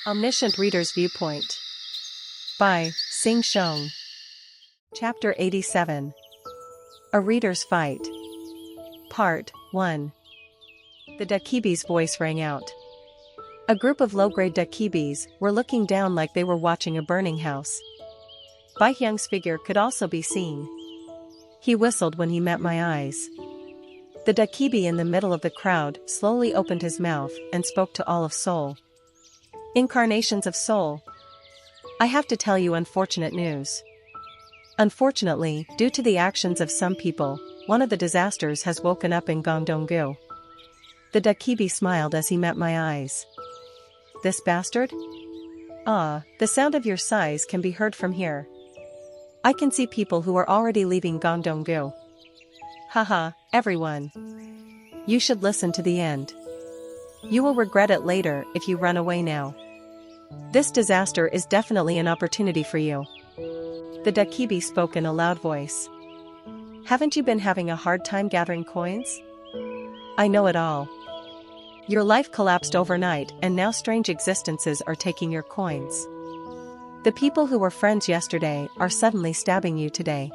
Omniscient Reader's Viewpoint by Sing Shong. Chapter 87. A Reader's Fight. Part 1. The Dakibi's voice rang out. A group of low-grade Dakibis were looking down like they were watching a burning house. Bai Hyung's figure could also be seen. He whistled when he met my eyes. The Dakibi in the middle of the crowd slowly opened his mouth and spoke to all of Seoul. Incarnations of Seoul. I have to tell you unfortunate news. Unfortunately, due to the actions of some people, one of the disasters has woken up in Gangdong-gu. The Dakibi smiled as he met my eyes. This bastard? Ah, the sound of your sighs can be heard from here. I can see people who are already leaving Gangdong-gu. Haha, everyone. You should listen to the end. You will regret it later if you run away now. This disaster is definitely an opportunity for you. The Dakibi spoke in a loud voice. Haven't you been having a hard time gathering coins? I know it all. Your life collapsed overnight and now strange existences are taking your coins. The people who were friends yesterday are suddenly stabbing you today.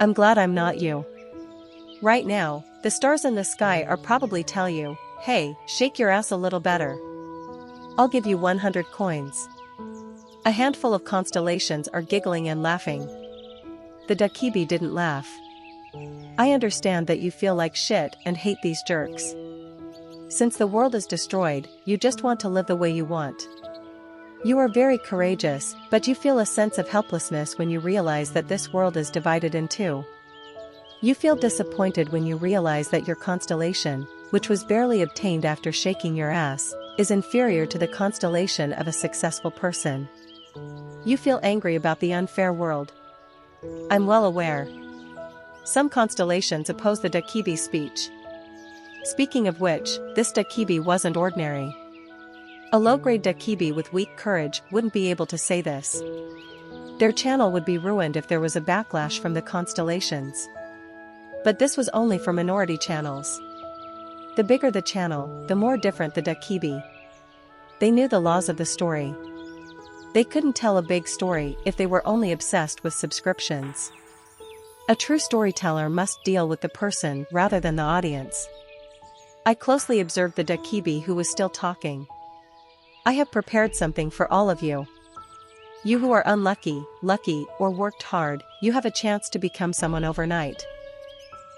I'm glad I'm not you. Right now, the stars in the sky are probably tell you, hey, shake your ass a little better. I'll give you 100 coins. A handful of constellations are giggling and laughing. The Dakibi didn't laugh. I understand that you feel like shit and hate these jerks. Since the world is destroyed, you just want to live the way you want. You are very courageous, but you feel a sense of helplessness when you realize that this world is divided in two. You feel disappointed when you realize that your constellation, which was barely obtained after shaking your ass, is inferior to the constellation of a successful person. You feel angry about the unfair world. I'm well aware. Some constellations oppose the Dakibi's speech. Speaking of which, this Dakibi wasn't ordinary. A low-grade Dakibi with weak courage wouldn't be able to say this. Their channel would be ruined if there was a backlash from the constellations. But this was only for minority channels. The bigger the channel, the more different the Dakibi. They knew the laws of the story. They couldn't tell a big story if they were only obsessed with subscriptions. A true storyteller must deal with the person rather than the audience. I closely observed the Dakibi who was still talking. I have prepared something for all of you. You who are unlucky, lucky, or worked hard, you have a chance to become someone overnight.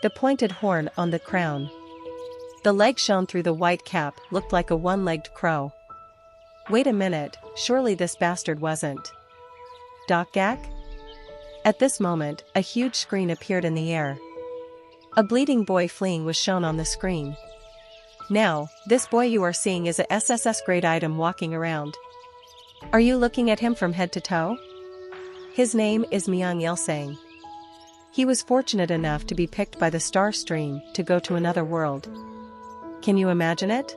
The pointed horn on the crown. The leg shown through the white cap looked like a one-legged crow. Wait a minute, surely this bastard wasn't Dokgak? At this moment, a huge screen appeared in the air. A bleeding boy fleeing was shown on the screen. Now, this boy you are seeing is a SSS grade item walking around. Are you looking at him from head to toe? His name is Myung Ilsang. He was fortunate enough to be picked by the star stream to go to another world. Can you imagine it?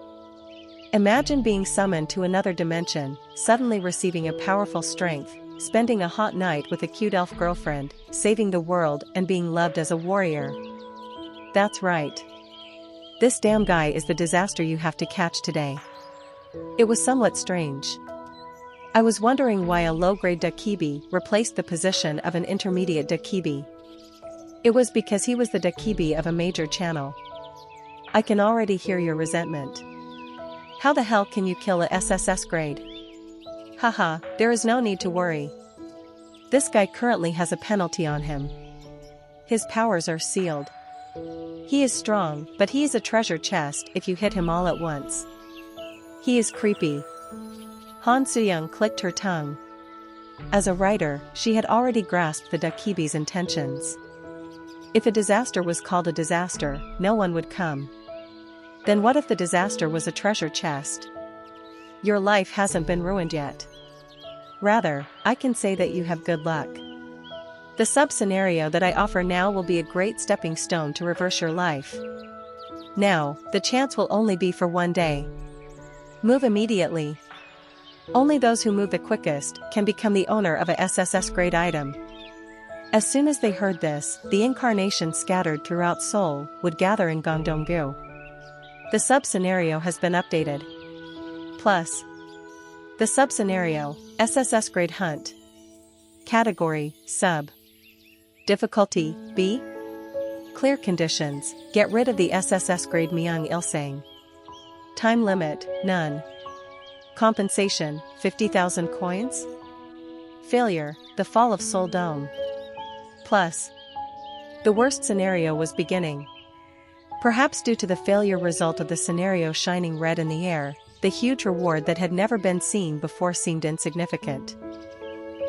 Imagine being summoned to another dimension, suddenly receiving a powerful strength, spending a hot night with a cute elf girlfriend, saving the world and being loved as a warrior. That's right. This damn guy is the disaster you have to catch today. It was somewhat strange. I was wondering why a low-grade Dakibi replaced the position of an intermediate Dakibi. It was because he was the Dakibi of a major channel. I can already hear your resentment. How the hell can you kill a SSS grade? Haha, there is no need to worry. This guy currently has a penalty on him. His powers are sealed. He is strong, but he is a treasure chest if you hit him all at once. He is creepy. Han Soo-young clicked her tongue. As a writer, she had already grasped the Dakibi's intentions. If a disaster was called a disaster, no one would come. Then what if the disaster was a treasure chest? Your life hasn't been ruined yet. Rather, I can say that you have good luck. The sub-scenario that I offer now will be a great stepping stone to reverse your life. Now, the chance will only be for one day. Move immediately. Only those who move the quickest can become the owner of a SSS grade item. As soon as they heard this, the incarnations scattered throughout Seoul would gather in Gangdong-gu. The sub-scenario has been updated. Plus, The sub-scenario, SSS grade hunt. Category, sub. Difficulty, B. Clear conditions, get rid of the SSS grade Myung Ilsang. Time limit, none. Compensation, 50,000 coins. Failure, the fall of Seoul Dome. Plus. The worst scenario was beginning. Perhaps due to the failure result of the scenario shining red in the air, the huge reward that had never been seen before seemed insignificant.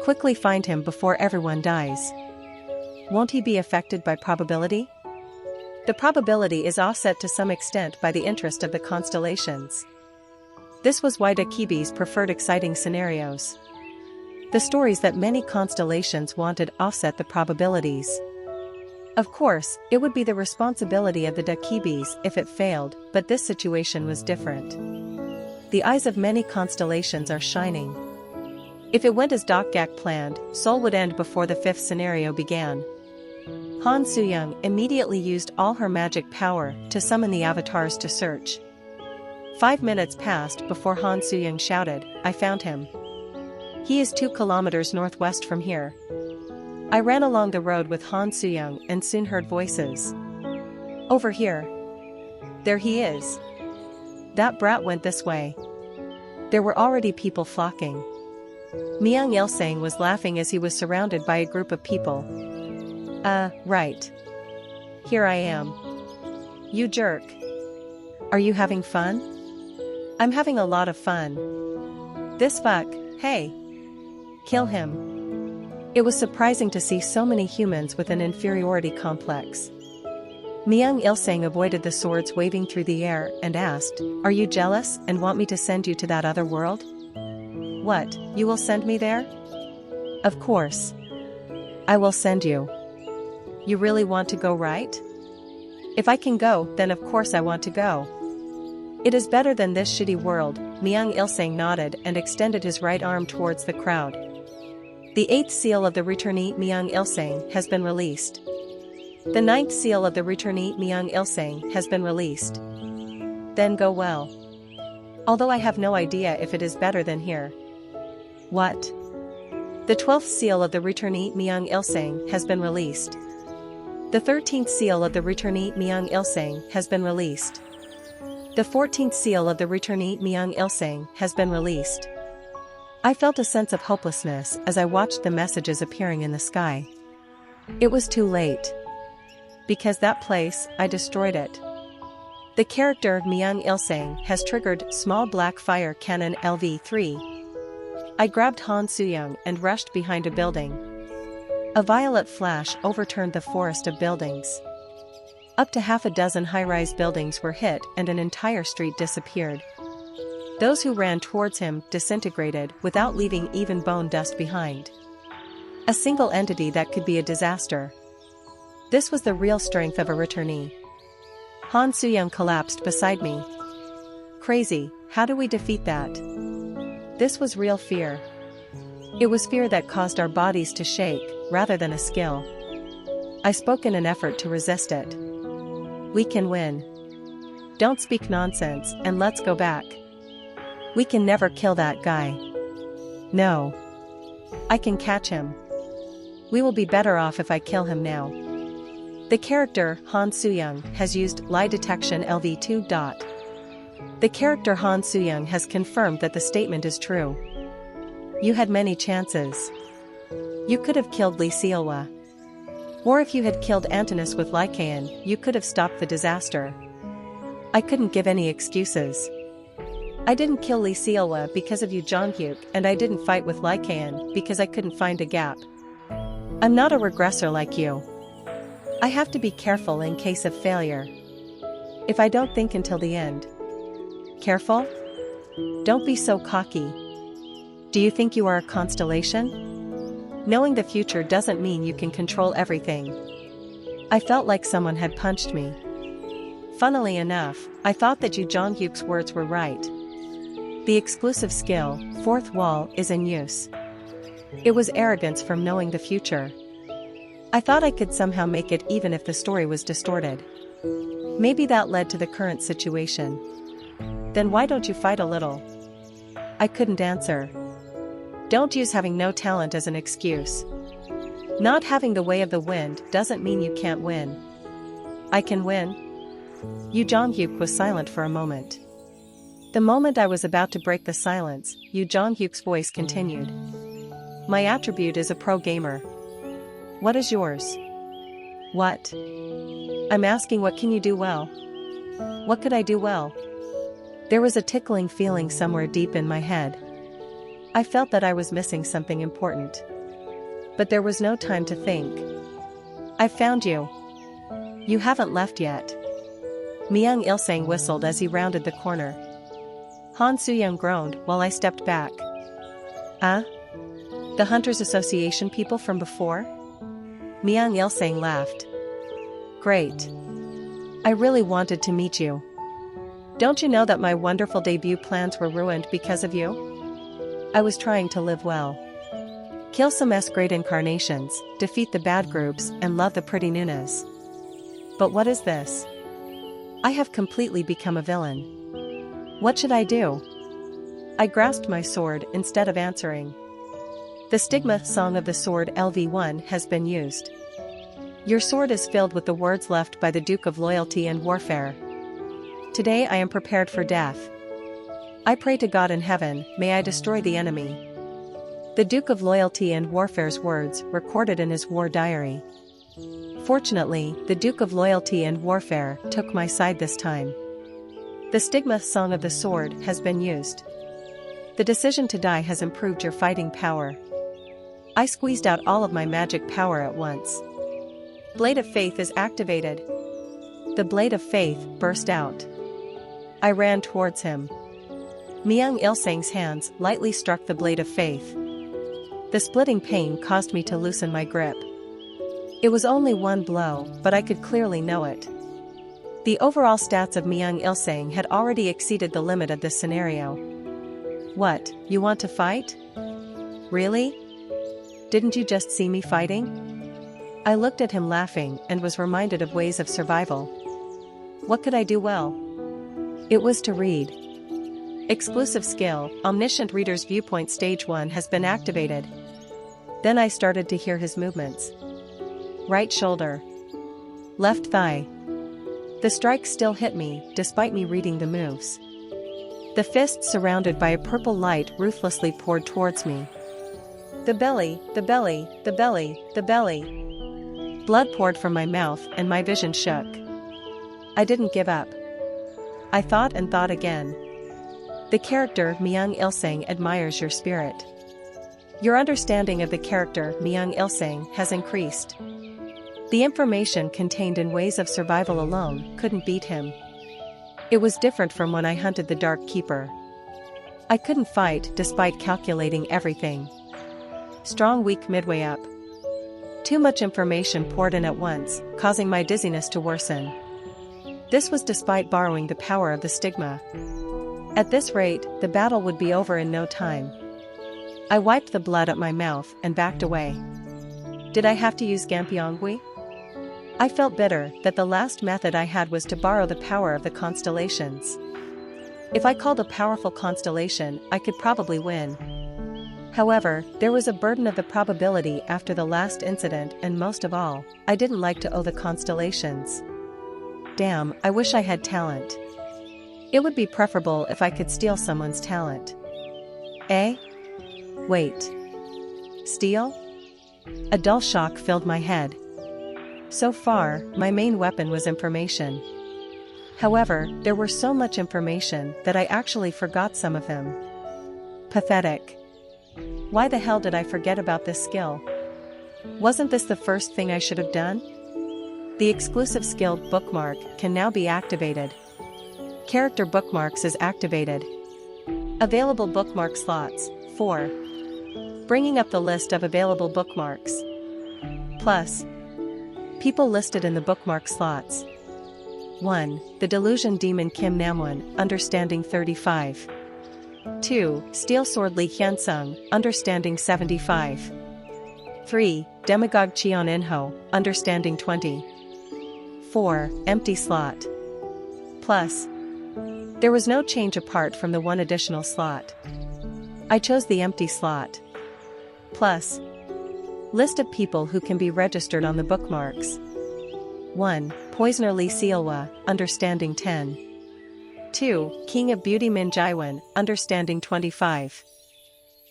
Quickly find him before everyone dies. Won't he be affected by probability? The probability is offset to some extent by the interest of the constellations. This was why Dakibis preferred exciting scenarios. The stories that many constellations wanted offset the probabilities. Of course, it would be the responsibility of the Dakibis if it failed, but this situation was different. The eyes of many constellations are shining. If it went as Dokgak planned, Seoul would end before the fifth scenario began. Han Soo-young immediately used all her magic power to summon the avatars to search. 5 minutes passed before Han Soo-young shouted, "I found him. He is 2 kilometers northwest from here." I ran along the road with Han Soo-young and soon heard voices. "Over here. There he is. That brat went this way." There were already people flocking. Myung Ilsang was laughing as he was surrounded by a group of people. Right. Here I am. You jerk. Are you having fun?" "I'm having a lot of fun." "This fuck, hey. Kill him." It was surprising to see so many humans with an inferiority complex. Myung Ilsang avoided the swords waving through the air and asked, "Are you jealous and want me to send you to that other world?" "What, you will send me there?" "Of course. I will send you." "You really want to go, right?" "If I can go, then of course I want to go. It is better than this shitty world." Myung Ilsang nodded and extended his right arm towards the crowd. The 8th seal of the returnee Myung Ilsang has been released. The 9th seal of the returnee Myung Ilsang has been released. Then go well. Although I have no idea if it is better than here. What? The 12th seal of the returnee Myung Ilsang has been released. The 13th seal of the returnee Myung Ilsang has been released. The 14th seal of the returnee Myung Ilsang has been released. I felt a sense of hopelessness as I watched the messages appearing in the sky. It was too late. Because that place, I destroyed it. The character Myung Ilsang has triggered small black fire cannon LV3. I grabbed Han Soo-young and rushed behind a building. A violet flash overturned the forest of buildings. Up to half a dozen high-rise buildings were hit and an entire street disappeared. Those who ran towards him disintegrated without leaving even bone dust behind. A single entity that could be a disaster. This was the real strength of a returnee. Han Soo-young collapsed beside me. Crazy, how do we defeat that? This was real fear. It was fear that caused our bodies to shake, rather than a skill. I spoke in an effort to resist it. We can win. Don't speak nonsense, and let's go back. We can never kill that guy. No. I can catch him. We will be better off if I kill him now. The character, Han Soo-young, has used lie detection LV2. The character Han Soo-young has confirmed that the statement is true. You had many chances. You could have killed Lee Sealwa. Or if you had killed Antinous with Lycaon, you could have stopped the disaster. I couldn't give any excuses. I didn't kill Lee Sealwa because of you Jonghyuk, and I didn't fight with Lycaon because I couldn't find a gap. I'm not a regressor like you. I have to be careful in case of failure. If I don't think until the end. Careful? Don't be so cocky. Do you think you are a constellation? Knowing the future doesn't mean you can control everything. I felt like someone had punched me. Funnily enough, I thought that Yu Jonghyuk's words were right. The exclusive skill, fourth wall, is in use. It was arrogance from knowing the future. I thought I could somehow make it even if the story was distorted. Maybe that led to the current situation. Then why don't you fight a little? I couldn't answer. Don't use having no talent as an excuse. Not having the way of the wind doesn't mean you can't win. I can win? Yu Jonghyuk was silent for a moment. The moment I was about to break the silence, Yu Jonghyuk's voice continued. My attribute is a pro gamer. What is yours? What? I'm asking, what can you do well? What could I do well? There was a tickling feeling somewhere deep in my head. I felt that I was missing something important. But there was no time to think. I've found you. You haven't left yet. Myung Ilsang whistled as he rounded the corner. Han Soo-young groaned while I stepped back. The Hunters Association people from before? Myung Ilsang laughed. Great. I really wanted to meet you. Don't you know that my wonderful debut plans were ruined because of you? I was trying to live well. Kill some great incarnations, defeat the bad groups, and love the pretty Nunas. But what is this? I have completely become a villain. What should I do? I grasped my sword instead of answering. The stigma song of the sword LV1 has been used. Your sword is filled with the words left by the Duke of Loyalty and Warfare. Today I am prepared for death. I pray to God in heaven, may I destroy the enemy. The Duke of Loyalty and Warfare's words recorded in his war diary. Fortunately, the Duke of Loyalty and Warfare took my side this time. The stigma song of the sword has been used. The decision to die has improved your fighting power. I squeezed out all of my magic power at once. Blade of Faith is activated. The Blade of Faith burst out. I ran towards him. Myung Ilsang's hands lightly struck the Blade of Faith. The splitting pain caused me to loosen my grip. It was only one blow, but I could clearly know it. The overall stats of Myung Ilsang had already exceeded the limit of this scenario. What, you want to fight? Really? Didn't you just see me fighting? I looked at him laughing and was reminded of ways of survival. What could I do well? It was to read. Exclusive skill, Omniscient Reader's Viewpoint Stage 1 has been activated. Then I started to hear his movements. Right shoulder. Left thigh. The strikes still hit me, despite me reading the moves. The fist surrounded by a purple light ruthlessly poured towards me. The belly, the belly, the belly, the belly. Blood poured from my mouth and my vision shook. I didn't give up. I thought and thought again. The character Myung Ilsang admires your spirit. Your understanding of the character Myung Ilsang has increased. The information contained in Ways of Survival alone couldn't beat him. It was different from when I hunted the Dark Keeper. I couldn't fight despite calculating everything. Strong weak midway up. Too much information poured in at once, causing my dizziness to worsen. This was despite borrowing the power of the stigma. At this rate, the battle would be over in no time. I wiped the blood at my mouth and backed away. Did I have to use Gampyeongui? I felt bitter that the last method I had was to borrow the power of the constellations. If I called a powerful constellation, I could probably win. However, there was a burden of the probability after the last incident, and most of all, I didn't like to owe the constellations. Damn, I wish I had talent. It would be preferable if I could steal someone's talent. Eh? Wait. Steal? A dull shock filled my head. So far, my main weapon was information. However, there were so much information that I actually forgot some of them. Pathetic. Why the hell did I forget about this skill? Wasn't this the first thing I should have done? The exclusive skill bookmark can now be activated. Character bookmarks is activated. Available bookmark slots, 4. Bringing up the list of available bookmarks. Plus. People listed in the bookmark slots. 1. The Delusion Demon Kim Namwon, Understanding 35. 2. Steel Sword Lee Hyunsung, Understanding 75. 3. Demagogue Cheon Inho, Understanding 20. 4. Empty slot. Plus. There was no change apart from the one additional slot. I chose the empty slot. Plus. List of people who can be registered on the bookmarks. 1. Poisoner Lee Sealwa, understanding 10. 2. King of Beauty Min Jaiwan, understanding 25.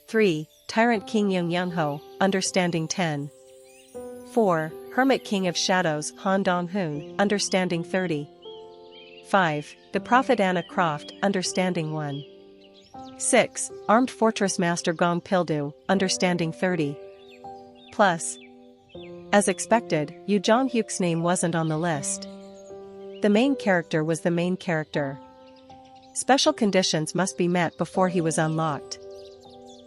3. Tyrant King Young Young Ho, understanding 10. 4. Hermit King of Shadows Han Dong Hoon, understanding 30. 5. The Prophet Anna Croft, understanding 1. 6. Armed Fortress Master Gong Pildu, understanding 30. Plus. As expected, Yu Jong-hyuk's name wasn't on the list. The main character was the main character. Special conditions must be met before he was unlocked.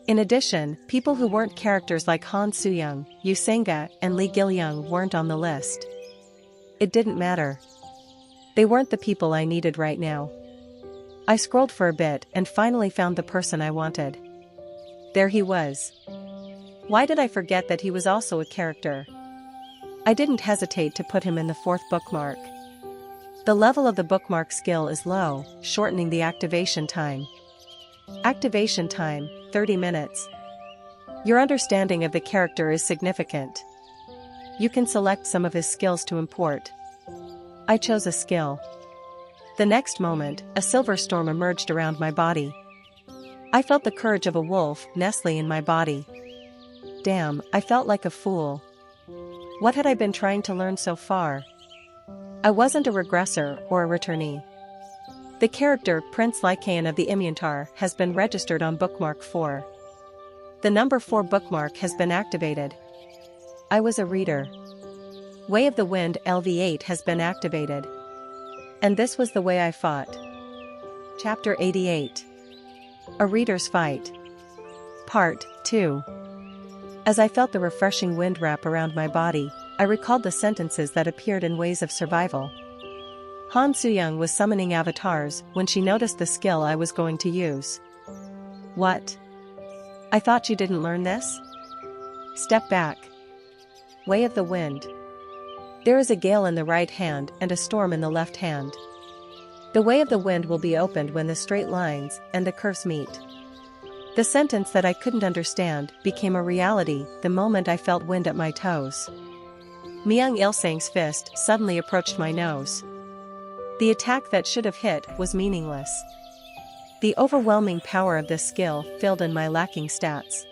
In addition, people who weren't characters like Han Soo-young, Yu Senga, and Lee Gil-young weren't on the list. It didn't matter. They weren't the people I needed right now. I scrolled for a bit and finally found the person I wanted. There he was. Why did I forget that he was also a character? I didn't hesitate to put him in the 4th bookmark. The level of the bookmark skill is low, shortening the activation time. Activation time, 30 minutes. Your understanding of the character is significant. You can select some of his skills to import. I chose a skill. The next moment, a silver storm emerged around my body. I felt the courage of a wolf nestling in my body. Damn, I felt like a fool. What had I been trying to learn so far? I wasn't a regressor or a returnee. The character Prince Lycaon of the Imyantar has been registered on bookmark 4. The number 4 bookmark has been activated. I was a reader. Way of the Wind LV8 has been activated. And this was the way I fought. Chapter 88. A Reader's Fight. Part 2. As I felt the refreshing wind wrap around my body, I recalled the sentences that appeared in Ways of Survival. Han Soo-young was summoning avatars when she noticed the skill I was going to use. What? I thought you didn't learn this? Step back. Way of the Wind. There is a gale in the right hand and a storm in the left hand. The way of the wind will be opened when the straight lines and the curves meet. The sentence that I couldn't understand became a reality the moment I felt wind at my toes. Myung Ilsang's fist suddenly approached my nose. The attack that should have hit was meaningless. The overwhelming power of this skill filled in my lacking stats.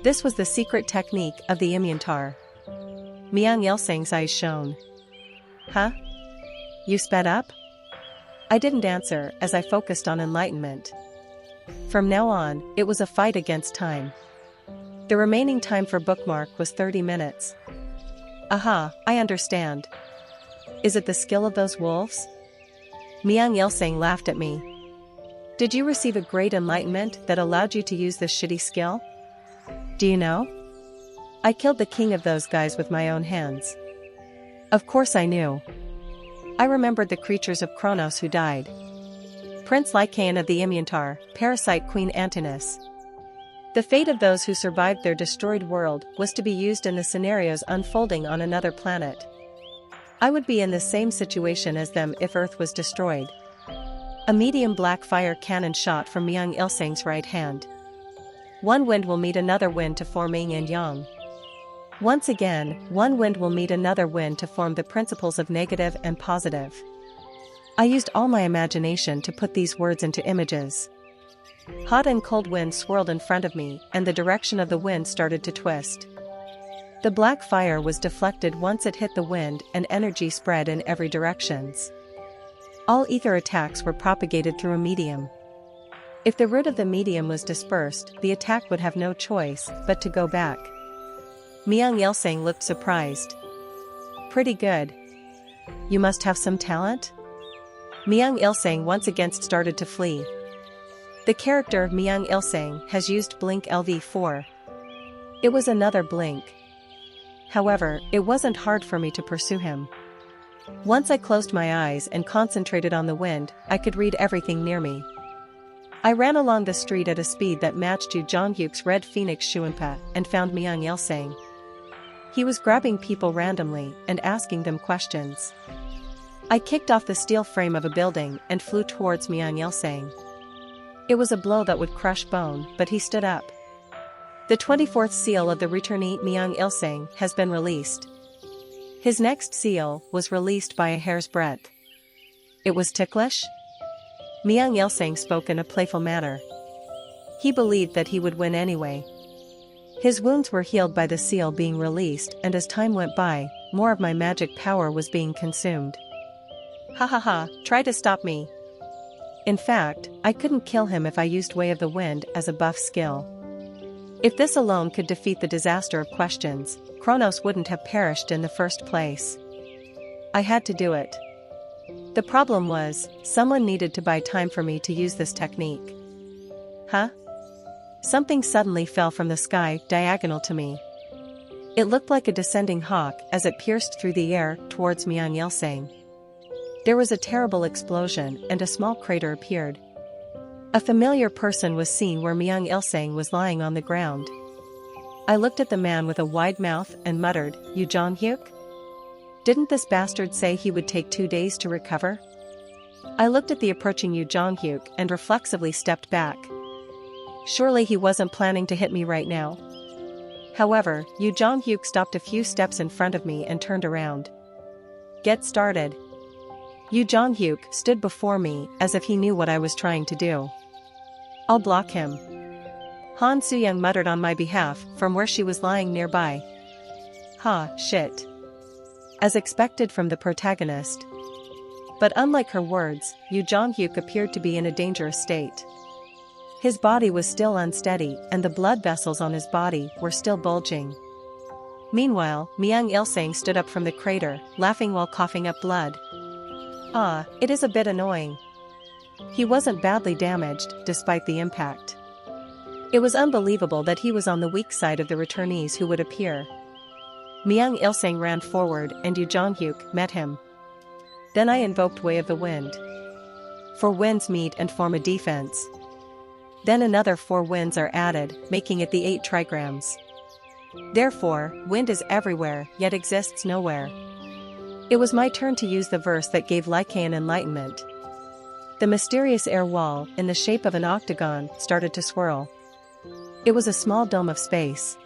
This was the secret technique of the Imyantar. Myung Ilsang's eyes shone. Huh? You sped up? I didn't answer as I focused on enlightenment. From now on, it was a fight against time. The remaining time for bookmark was 30 minutes. Aha, I understand. Is it the skill of those wolves? Myung Ilsang laughed at me. Did you receive a great enlightenment that allowed you to use this shitty skill? Do you know? I killed the king of those guys with my own hands. Of course I knew. I remembered the creatures of Kronos who died. Prince Lycaon of the Imyantar, Parasite Queen Antinous. The fate of those who survived their destroyed world was to be used in the scenarios unfolding on another planet. I would be in the same situation as them if Earth was destroyed. A medium black fire cannon shot from Myung Ilsang's right hand. One wind will meet another wind to form yin and yang. Once again, one wind will meet another wind to form the principles of negative and positive. I used all my imagination to put these words into images. Hot and cold winds swirled in front of me, and the direction of the wind started to twist. The black fire was deflected once it hit the wind, and energy spread in every directions. All ether attacks were propagated through a medium. If the root of the medium was dispersed, the attack would have no choice but to go back. Myung Ilsang looked surprised. Pretty good. You must have some talent? Myung Ilsang once again started to flee. The character Myung Ilsang has used Blink LV4. It was another blink. However, it wasn't hard for me to pursue him. Once I closed my eyes and concentrated on the wind, I could read everything near me. I ran along the street at a speed that matched Yu Jong-hyuk's red phoenix Shuimpa and found Myung Ilsang. He was grabbing people randomly and asking them questions. I kicked off the steel frame of a building and flew towards Myung Ilsang. It was a blow that would crush bone, but he stood up. The 24th seal of the returnee Myung Ilsang has been released. His next seal was released by a hair's breadth. It was ticklish? Myung Ilsang spoke in a playful manner. He believed that he would win anyway. His wounds were healed by the seal being released, and as time went by, more of my magic power was being consumed. Ha ha ha, try to stop me. In fact, I couldn't kill him if I used Way of the Wind as a buff skill. If this alone could defeat the disaster of questions, Kronos wouldn't have perished in the first place. I had to do it. The problem was, someone needed to buy time for me to use this technique. Huh? Something suddenly fell from the sky, diagonal to me. It looked like a descending hawk as it pierced through the air towards Myung Ilsang. There was a terrible explosion and a small crater appeared. A familiar person was seen where Myung Ilsang was lying on the ground. I looked at the man with a wide mouth and muttered, "You Jong-hyuk? Didn't this bastard say he would take 2 days to recover?" I looked at the approaching Yoo Jong-hyuk and reflexively stepped back. Surely he wasn't planning to hit me right now. However, Yoo Jong-hyuk stopped a few steps in front of me and turned around. "Get started." Yoo Jong-hyuk stood before me as if he knew what I was trying to do. "I'll block him." Han Soo-young muttered on my behalf from where she was lying nearby. "Ha, shit." As expected from the protagonist. But unlike her words, Yoo Jong-hyuk appeared to be in a dangerous state. His body was still unsteady and the blood vessels on his body were still bulging. Meanwhile, Myung Ilsang stood up from the crater, laughing while coughing up blood. Ah, it is a bit annoying. He wasn't badly damaged, despite the impact. It was unbelievable that he was on the weak side of the returnees who would appear. Myung Ilsang ran forward and Yoo Jong-hyuk met him. Then I invoked Way of the Wind. 4 winds meet and form a defense. Then another 4 winds are added, making it the 8 trigrams. Therefore, wind is everywhere, yet exists nowhere. It was my turn to use the verse that gave Lycaon enlightenment. The mysterious air wall, in the shape of an octagon, started to swirl. It was a small dome of space.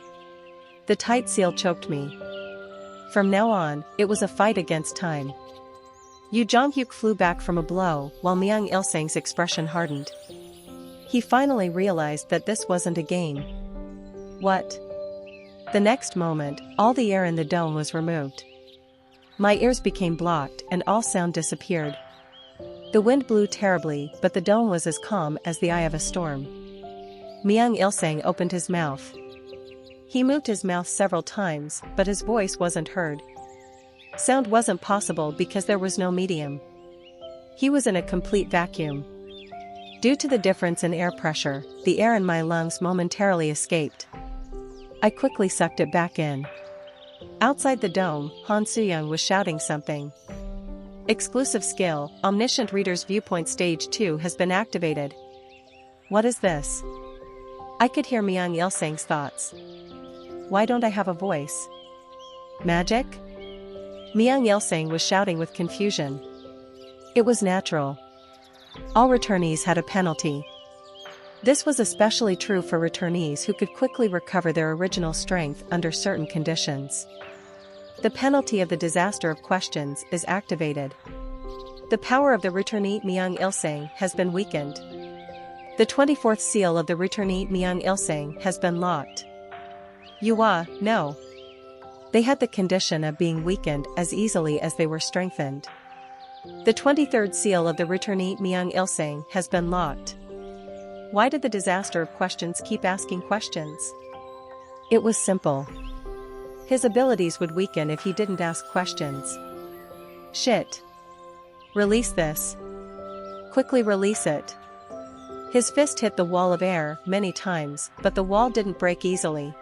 The tight seal choked me. From now on, it was a fight against time. Yoo Jong-hyuk flew back from a blow, while Myung Ilsang's expression hardened. He finally realized that this wasn't a game. What? The next moment, all the air in the dome was removed. My ears became blocked and all sound disappeared. The wind blew terribly, but the dome was as calm as the eye of a storm. Myung Ilsang opened his mouth. He moved his mouth several times, but his voice wasn't heard. Sound wasn't possible because there was no medium. He was in a complete vacuum. Due to the difference in air pressure, the air in my lungs momentarily escaped. I quickly sucked it back in. Outside the dome, Han Soo-young was shouting something. Exclusive skill, Omniscient Reader's Viewpoint Stage 2 has been activated. What is this? I could hear Myung Ilsang's thoughts. Why don't I have a voice? Magic? Myung Ilsang was shouting with confusion. It was natural. All returnees had a penalty. This was especially true for returnees who could quickly recover their original strength under certain conditions. The penalty of the disaster of questions is activated. The power of the returnee Myung Ilsang has been weakened. The 24th seal of the returnee Myung Ilsang has been locked. No. They had the condition of being weakened as easily as they were strengthened. The 23rd seal of the returnee Myung Ilsang has been locked. Why did the disaster of questions keep asking questions? It was simple. His abilities would weaken if he didn't ask questions. Shit. Release this. Quickly release it. His fist hit the wall of air many times, but the wall didn't break easily.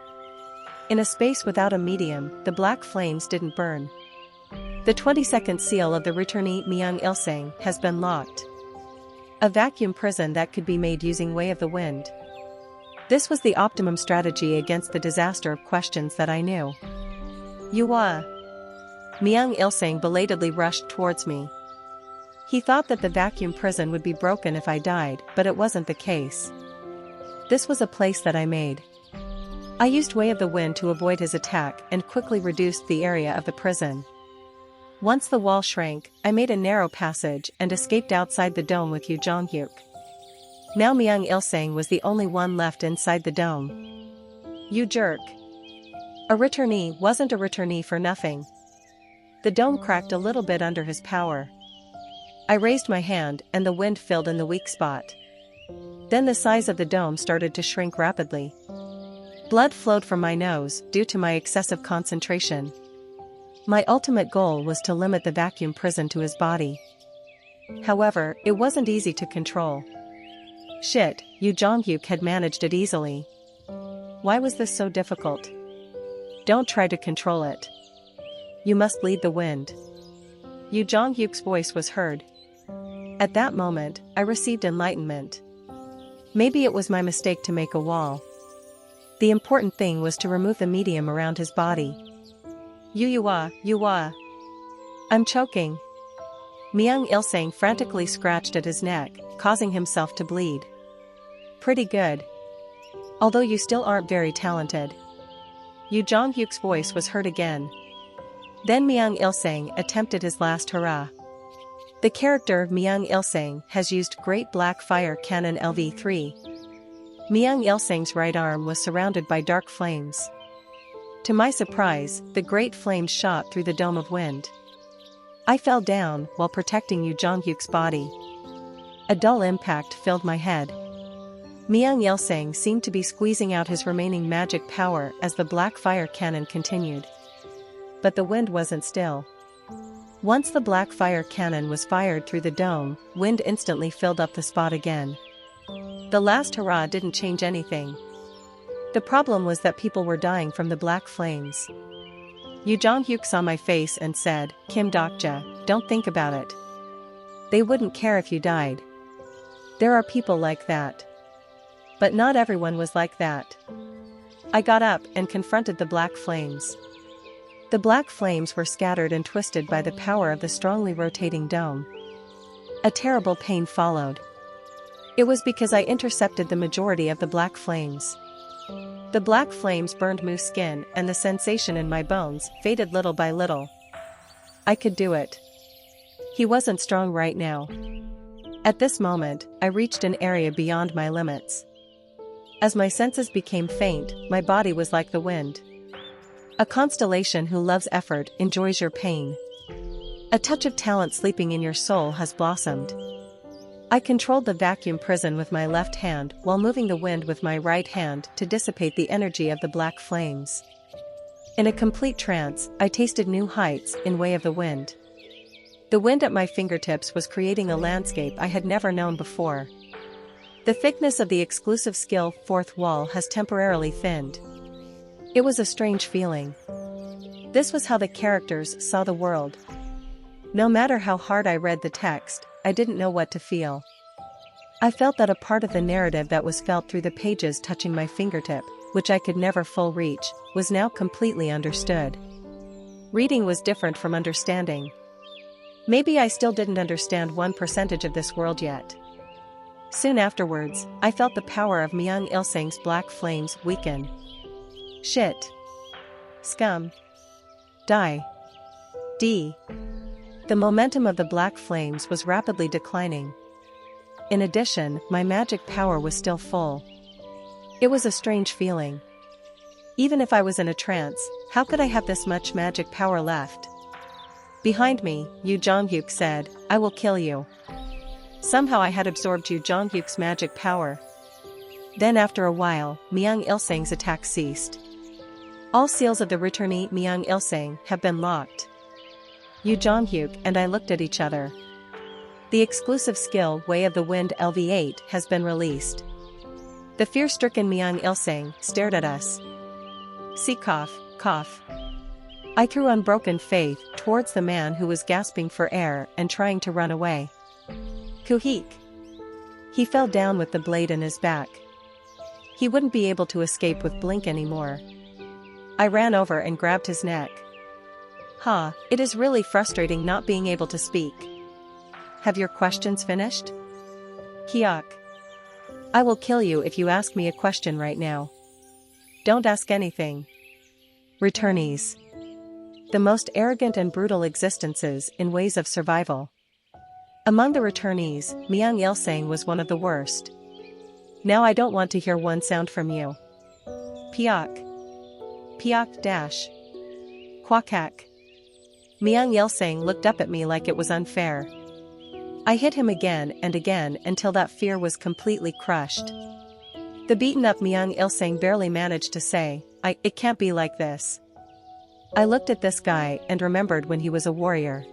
In a space without a medium, the black flames didn't burn. The 22nd seal of the returnee Myung Ilsang has been locked. A vacuum prison that could be made using Way of the Wind. This was the optimum strategy against the disaster of questions that I knew. Myung Ilsang belatedly rushed towards me. He thought that the vacuum prison would be broken if I died, but it wasn't the case. This was a place that I made. I used Way of the Wind to avoid his attack and quickly reduced the area of the prison. Once the wall shrank, I made a narrow passage and escaped outside the dome with Yu Jonghyuk. Now Myung Ilsang was the only one left inside the dome. You jerk. A returnee wasn't a returnee for nothing. The dome cracked a little bit under his power. I raised my hand and the wind filled in the weak spot. Then the size of the dome started to shrink rapidly. Blood flowed from my nose due to my excessive concentration. My ultimate goal was to limit the vacuum prison to his body. However, it wasn't easy to control. Shit, Yu Jonghyuk had managed it easily. Why was this so difficult? Don't try to control it. You must lead the wind. Yu Jonghyuk's voice was heard. At that moment, I received enlightenment. Maybe it was my mistake to make a wall. The important thing was to remove the medium around his body. Yuwa. I'm choking. Myung Ilsang frantically scratched at his neck, causing himself to bleed. Pretty good. Although you still aren't very talented. Yu Jonghyuk's voice was heard again. Then Myung Ilsang attempted his last hurrah. The character Myung Ilsang has used Great Black Fire Cannon LV3. Myung Ilsang's right arm was surrounded by dark flames. To my surprise, the great flames shot through the dome of wind. I fell down while protecting Yu Jonghyuk's body. A dull impact filled my head. Myung Ilsang seemed to be squeezing out his remaining magic power as the black fire cannon continued. But the wind wasn't still. Once the black fire cannon was fired through the dome, wind instantly filled up the spot again. The last hurrah didn't change anything. The problem was that people were dying from the black flames. Yu Jonghyuk saw my face and said, Kim Dokja, don't think about it. They wouldn't care if you died. There are people like that. But not everyone was like that. I got up and confronted the black flames. The black flames were scattered and twisted by the power of the strongly rotating dome. A terrible pain followed. It was because I intercepted the majority of the black flames. The black flames burned Moo's skin and the sensation in my bones faded little by little. I could do it. He wasn't strong right now. At this moment, I reached an area beyond my limits. As my senses became faint, my body was like the wind. A constellation who loves effort enjoys your pain. A touch of talent sleeping in your soul has blossomed. I controlled the vacuum prison with my left hand while moving the wind with my right hand to dissipate the energy of the black flames. In a complete trance, I tasted new heights in Way of the Wind. The wind at my fingertips was creating a landscape I had never known before. The thickness of the exclusive skill fourth wall has temporarily thinned. It was a strange feeling. This was how the characters saw the world. No matter how hard I read the text, I didn't know what to feel. I felt that a part of the narrative that was felt through the pages touching my fingertip, which I could never full reach, was now completely understood. Reading was different from understanding. Maybe I still didn't understand 1% of this world yet. Soon afterwards, I felt the power of Myung Ilsang's black flames weaken. Shit. Scum. Die. D. The momentum of the black flames was rapidly declining. In addition, my magic power was still full. It was a strange feeling. Even if I was in a trance, how could I have this much magic power left? Behind me, Yu Jonghyuk said, I will kill you. Somehow I had absorbed Yu Jonghyuk's magic power. Then after a while, Myung Ilsang's attack ceased. All seals of the returnee Myung Ilsang have been locked. Yu Jonghyuk and I looked at each other. The exclusive skill Way of the Wind LV8 has been released. The fear-stricken Myung Ilsang stared at us. See cough. I threw unbroken faith towards the man who was gasping for air and trying to run away. Kuhik. He fell down with the blade in his back. He wouldn't be able to escape with Blink anymore. I ran over and grabbed his neck. It is really frustrating not being able to speak. Have your questions finished? Hyuk. I will kill you if you ask me a question right now. Don't ask anything. Returnees. The most arrogant and brutal existences in ways of survival. Among the returnees, Myung Ilsang was one of the worst. Now I don't want to hear one sound from you. Pyok. Pyok dash. Kwakak. Myung Ilsang looked up at me like it was unfair. I hit him again and again until that fear was completely crushed. The beaten-up Myung Ilsang barely managed to say, it can't be like this. I looked at this guy and remembered when he was a warrior.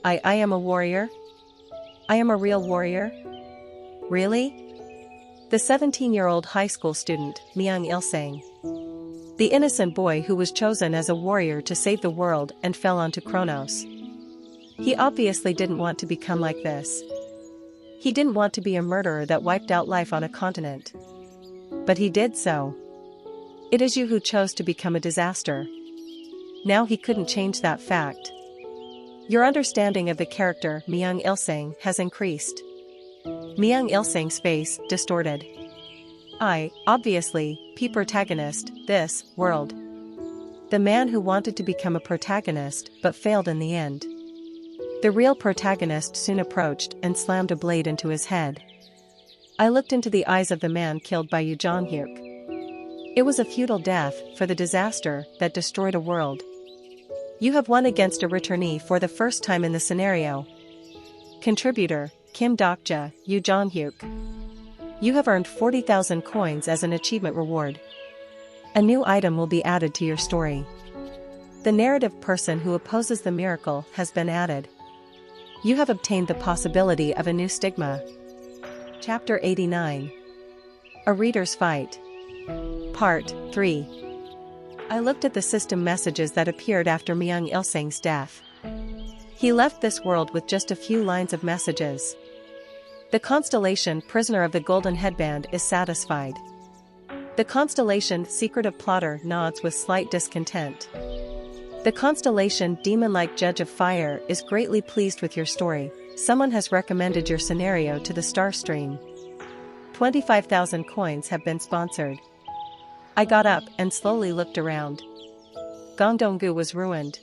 I am a warrior? I am a real warrior? Really? The 17-year-old high school student, Myung Ilsang. The innocent boy who was chosen as a warrior to save the world and fell onto Kronos. He obviously didn't want to become like this. He didn't want to be a murderer that wiped out life on a continent. But he did so. It is you who chose to become a disaster. Now he couldn't change that fact. Your understanding of the character Myung Ilsang has increased. Myung Ilsang's face distorted. Obviously, protagonist, this world. The man who wanted to become a protagonist but failed in the end. The real protagonist soon approached and slammed a blade into his head. I looked into the eyes of the man killed by Yoo Jong-hyuk. It was a futile death for the disaster that destroyed a world. You have won against a returnee for the first time in the scenario. Contributor, Kim Dokja, Yoo Jong-hyuk. You have earned 40,000 coins as an achievement reward. A new item will be added to your story. The narrative person who opposes the miracle has been added. You have obtained the possibility of a new stigma. Chapter 89. A Reader's Fight. Part 3. I looked at the system messages that appeared after Myung Ilsang's death. He left this world with just a few lines of messages. The constellation Prisoner of the Golden Headband is satisfied. The constellation Secretive Plotter nods with slight discontent. The constellation Demon-like Judge of Fire is greatly pleased with your story. Someone has recommended your scenario to the Star Stream. 25,000 coins have been sponsored. I got up and slowly looked around. Gongdonggu was ruined.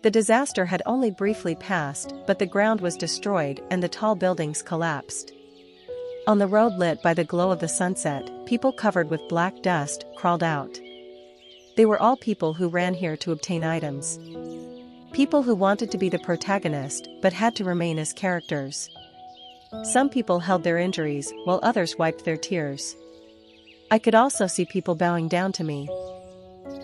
The disaster had only briefly passed, but the ground was destroyed and the tall buildings collapsed. On the road lit by the glow of the sunset, people covered with black dust crawled out. They were all people who ran here to obtain items. People who wanted to be the protagonist but had to remain as characters. Some people held their injuries while others wiped their tears. I could also see people bowing down to me.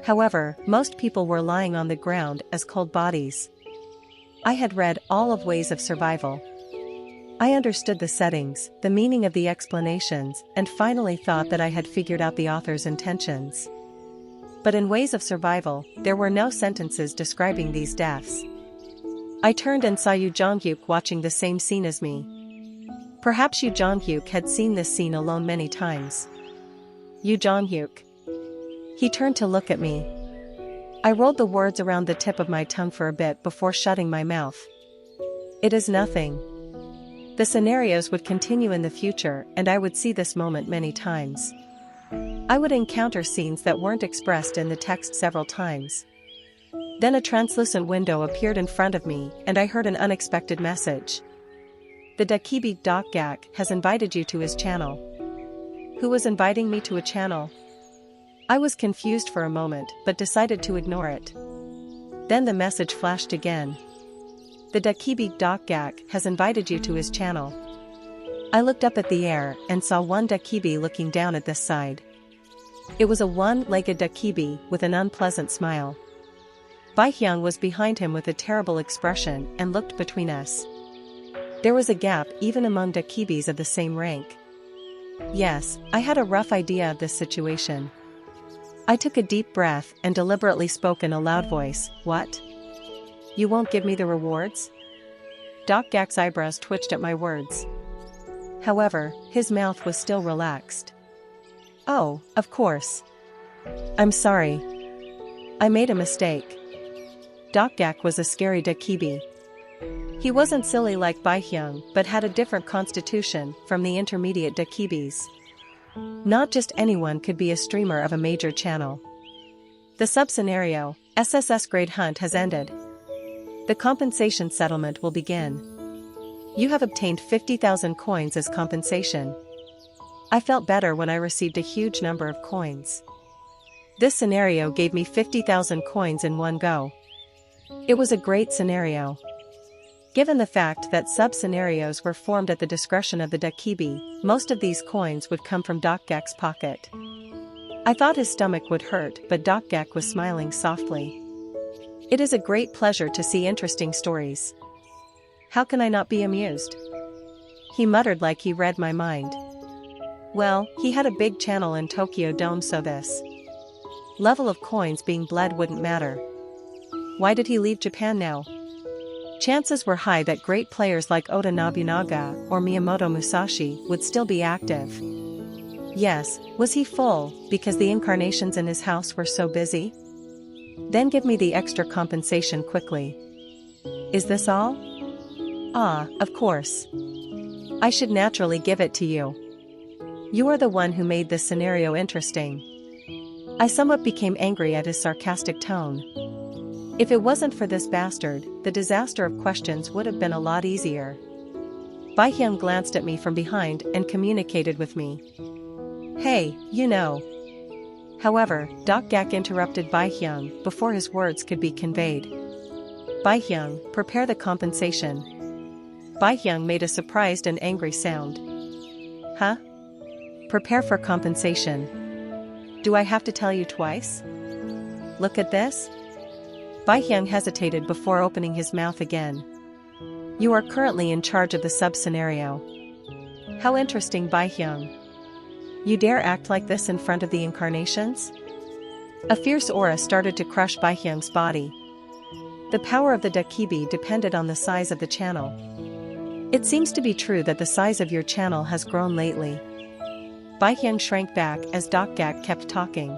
However, most people were lying on the ground as cold bodies. I had read all of Ways of Survival. I understood the settings, the meaning of the explanations, and finally thought that I had figured out the author's intentions. But in Ways of Survival, there were no sentences describing these deaths. I turned and saw Yoo Jong-hyuk watching the same scene as me. Perhaps Yoo Jong-hyuk had seen this scene alone many times. Yoo Jong-hyuk. He turned to look at me. I rolled the words around the tip of my tongue for a bit before shutting my mouth. It is nothing. The scenarios would continue in the future and I would see this moment many times. I would encounter scenes that weren't expressed in the text several times. Then a translucent window appeared in front of me and I heard an unexpected message. The Dakibi Dokgak has invited you to his channel. Who was inviting me to a channel? I was confused for a moment but decided to ignore it. Then the message flashed again. The Dakibi Dokgak has invited you to his channel. I looked up at the air and saw one Dakibi looking down at this side. It was a one-legged Dakibi with an unpleasant smile. Baihyung was behind him with a terrible expression and looked between us. There was a gap even among Dakibis of the same rank. Yes, I had a rough idea of this situation. I took a deep breath and deliberately spoke in a loud voice. What? You won't give me the rewards? Dokgak's eyebrows twitched at my words. However, his mouth was still relaxed. Oh, of course. I'm sorry. I made a mistake. Dokgak was a scary Dakibi. He wasn't silly like Baihyung, but had a different constitution from the intermediate Dakibis. Not just anyone could be a streamer of a major channel. The sub-scenario, SSS grade hunt has ended. The compensation settlement will begin. You have obtained 50,000 coins as compensation. I felt better when I received a huge number of coins. This scenario gave me 50,000 coins in one go. It was a great scenario. Given the fact that sub-scenarios were formed at the discretion of the Dakibi, most of these coins would come from Dokgak's pocket. I thought his stomach would hurt, but Dokgak was smiling softly. It is a great pleasure to see interesting stories. How can I not be amused? He muttered like he read my mind. Well, he had a big channel in Tokyo Dome, so this level of coins being bled wouldn't matter. Why did he leave Japan now? Chances were high that great players like Oda Nobunaga or Miyamoto Musashi would still be active. Yes, was he full because the incarnations in his house were so busy? Then give me the extra compensation quickly. Is this all? Ah, of course. I should naturally give it to you. You are the one who made this scenario interesting. I somewhat became angry at his sarcastic tone. If it wasn't for this bastard, the disaster of questions would have been a lot easier. Baihyung glanced at me from behind and communicated with me. Hey, you know. However, Dokgak interrupted Baihyung before his words could be conveyed. Baihyung, prepare the compensation. Baihyung made a surprised and angry sound. Huh? Prepare for compensation. Do I have to tell you twice? Look at this. Baihyung hesitated before opening his mouth again. You are currently in charge of the sub-scenario. How interesting, Baihyung. You dare act like this in front of the incarnations? A fierce aura started to crush Baihyung's body. The power of the Dakibi depended on the size of the channel. It seems to be true that the size of your channel has grown lately. Baihyung shrank back as Dokgak kept talking.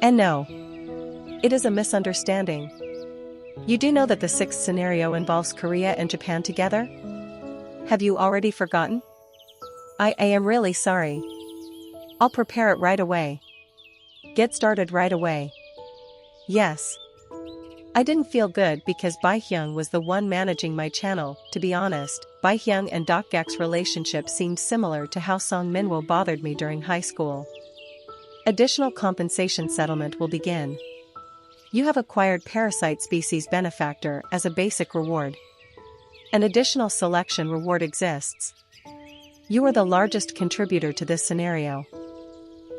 And no. It is a misunderstanding. You do know that the sixth scenario involves Korea and Japan together? Have you already forgotten? I am really sorry. I'll prepare it right away. Get started right away. Yes. I didn't feel good because Baihyung was the one managing my channel. To be honest, Baihyung and Dokgak's relationship seemed similar to how Song Minwo bothered me during high school. Additional compensation settlement will begin. You have acquired parasite species benefactor as a basic reward. An additional selection reward exists. You are the largest contributor to this scenario.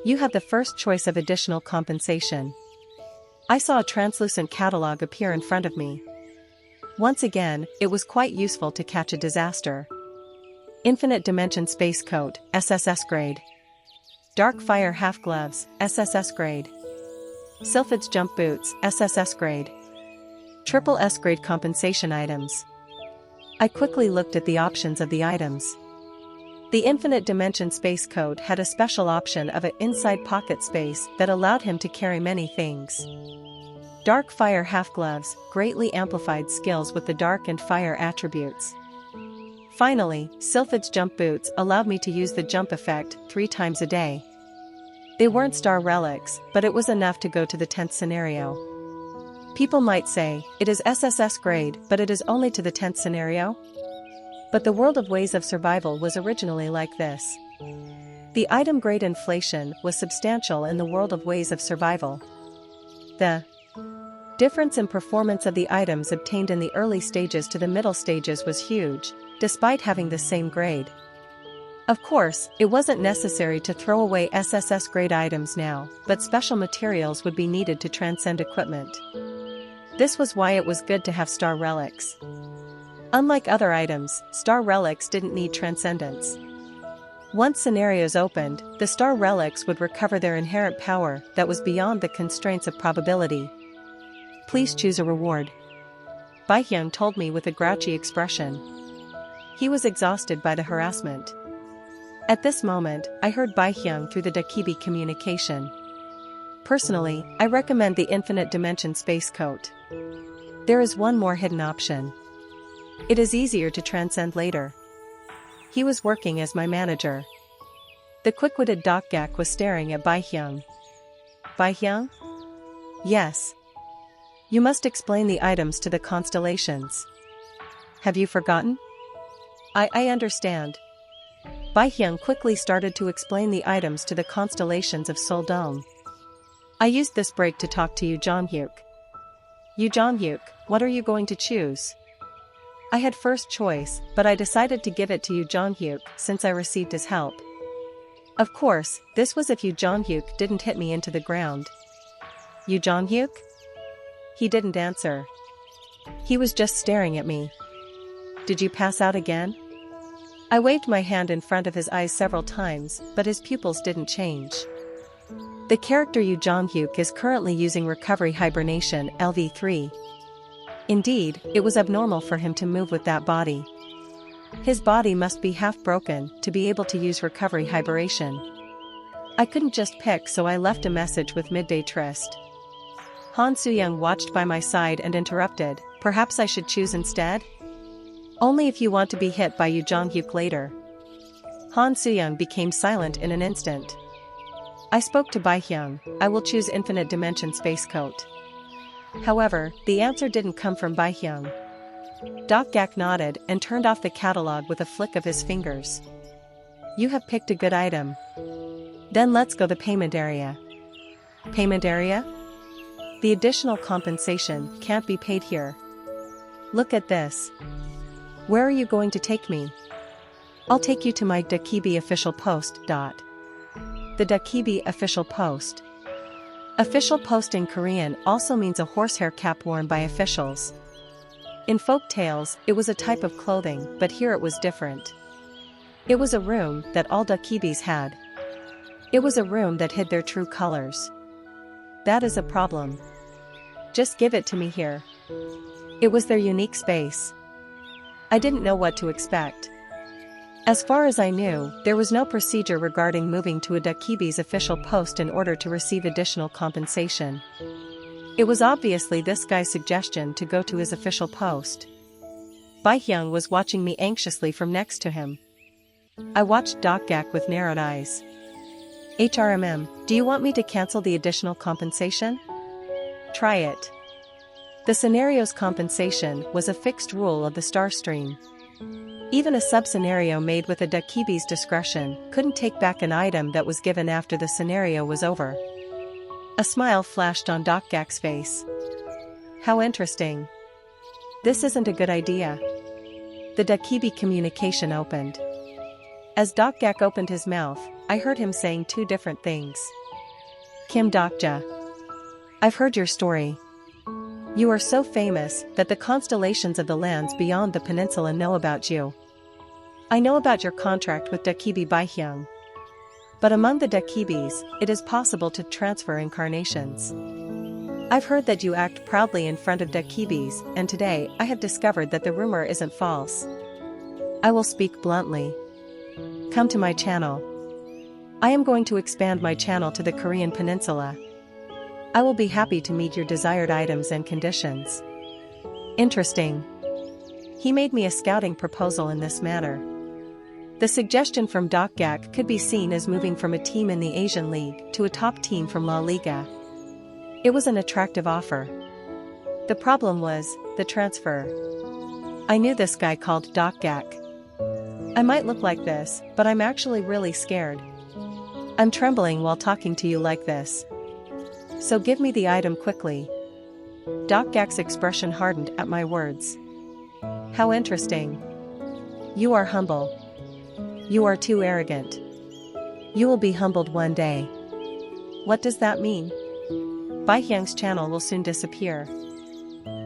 You have the first choice of additional compensation. I saw a translucent catalog appear in front of me. Once again, it was quite useful to catch a disaster. Infinite Dimension Space Coat, SSS grade. Dark Fire Half Gloves, SSS grade. Sylphid's Jump Boots, SSS grade. Triple S grade compensation items. I quickly looked at the options of the items. The Infinite Dimension Space Coat had a special option of an inside pocket space that allowed him to carry many things. Dark Fire Half Gloves greatly amplified skills with the dark and fire attributes. Finally, Sylphid's Jump Boots allowed me to use the jump effect 3 times a day. They weren't star relics, but it was enough to go to the 10th scenario. People might say, it is SSS grade, but it is only to the 10th scenario? But the world of Ways of Survival was originally like this. The item grade inflation was substantial in the world of Ways of Survival. The difference in performance of the items obtained in the early stages to the middle stages was huge, despite having the same grade. Of course, it wasn't necessary to throw away SSS grade items now, but special materials would be needed to transcend equipment. This was why it was good to have star relics. Unlike other items, star relics didn't need transcendence. Once scenarios opened, the star relics would recover their inherent power that was beyond the constraints of probability. Please choose a reward. Baihyung told me with a grouchy expression. He was exhausted by the harassment. At this moment, I heard Baihyung through the Dakibi communication. Personally, I recommend the Infinite Dimension Space Coat. There is one more hidden option. It is easier to transcend later. He was working as my manager. The quick-witted Dokgak was staring at Bai Hyung. Bai Hyung? Yes. You must explain the items to the constellations. Have you forgotten? I understand. Bai Hyung quickly started to explain the items to the constellations of Soldong. I used this break to talk to Yu Jonghyuk. Yu Jonghyuk, what are you going to choose? I had first choice, but I decided to give it to Yu Jonghyuk since I received his help. Of course, this was if Yu Jonghyuk didn't hit me into the ground. Yu Jonghyuk? He didn't answer. He was just staring at me. Did you pass out again? I waved my hand in front of his eyes several times, but his pupils didn't change. The character Yu Jonghyuk is currently using recovery hibernation LV3. Indeed, it was abnormal for him to move with that body. His body must be half broken to be able to use recovery hibernation. I couldn't just pick, so I left a message with midday tryst. Han Soo-young watched by my side and interrupted, perhaps I should choose instead? Only if you want to be hit by Yu Jonghyuk later. Han Soo-young became silent in an instant. I spoke to Bai Hyung, I will choose infinite dimension space coat. However, the answer didn't come from Bai Hyung. Dokgak nodded and turned off the catalog with a flick of his fingers. You have picked a good item. Then let's go the payment area. Payment area? The additional compensation can't be paid here. Look at this. Where are you going to take me? I'll take you to my Dakibi official post. The Dakibi official post. Official post in Korean also means a horsehair cap worn by officials. In folk tales, it was a type of clothing, but here it was different. It was a room that all Dakibis had. It was a room that hid their true colors. That is a problem. Just give it to me here. It was their unique space. I didn't know what to expect. As far as I knew, there was no procedure regarding moving to a Dakibi's official post in order to receive additional compensation. It was obviously this guy's suggestion to go to his official post. Bai Hyung was watching me anxiously from next to him. I watched Dokgak with narrowed eyes. HRMM, do you want me to cancel the additional compensation? Try it. The scenario's compensation was a fixed rule of the star stream. Even a sub-scenario made with a Dakibi's discretion couldn't take back an item that was given after the scenario was over. A smile flashed on Dokgak's face. How interesting. This isn't a good idea. The Dakibi communication opened. As Dokgak opened his mouth, I heard him saying two different things. Kim Dokja. I've heard your story. You are so famous that the constellations of the lands beyond the peninsula know about you. I know about your contract with Dakibi Bai Hyung. But among the Dakibis, it is possible to transfer incarnations. I've heard that you act proudly in front of Dakibis, and today I have discovered that the rumor isn't false. I will speak bluntly. Come to my channel. I am going to expand my channel to the Korean peninsula. I will be happy to meet your desired items and conditions. Interesting. He made me a scouting proposal in this manner. The suggestion from Dokgak could be seen as moving from a team in the Asian League to a top team from La Liga. It was an attractive offer. The problem was the transfer. I knew this guy called Dokgak. I might look like this, but I'm actually really scared. I'm trembling while talking to you like this. So give me the item quickly. Dokgak's expression hardened at my words. How interesting. You are humble. You are too arrogant. You will be humbled one day. What does that mean? Bai Hyung's channel will soon disappear.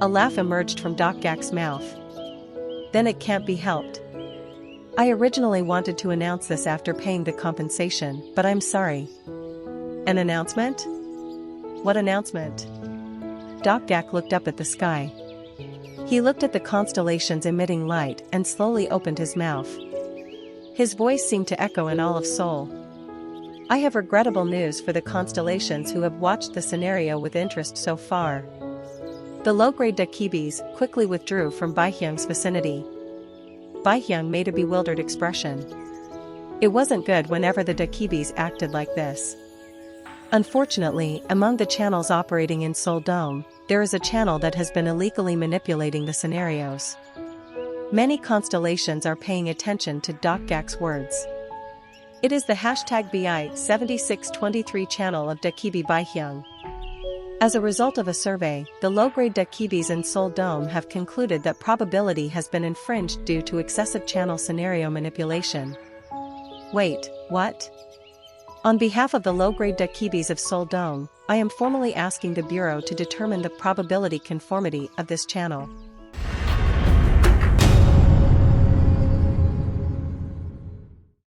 A laugh emerged from Dokgak's mouth. Then it can't be helped. I originally wanted to announce this after paying the compensation, but I'm sorry. An announcement? What announcement? Dokgak looked up at the sky. He looked at the constellations emitting light and slowly opened his mouth. His voice seemed to echo in all of Seoul. I have regrettable news for the constellations who have watched the scenario with interest so far. The low-grade Dakibis quickly withdrew from Baihyung's vicinity. Baihyung made a bewildered expression. It wasn't good whenever the Dakibis acted like this. Unfortunately, among the channels operating in Seoul Dome, there is a channel that has been illegally manipulating the scenarios. Many constellations are paying attention to Dokgak's words. It is the #BI7623 channel of Dakibi Baihyung. As a result of a survey, the low-grade Dakibis in Seoul Dome have concluded that probability has been infringed due to excessive channel scenario manipulation. Wait, what? On behalf of the low-grade Dakibis of Seoul Dome, I am formally asking the Bureau to determine the probability conformity of this channel.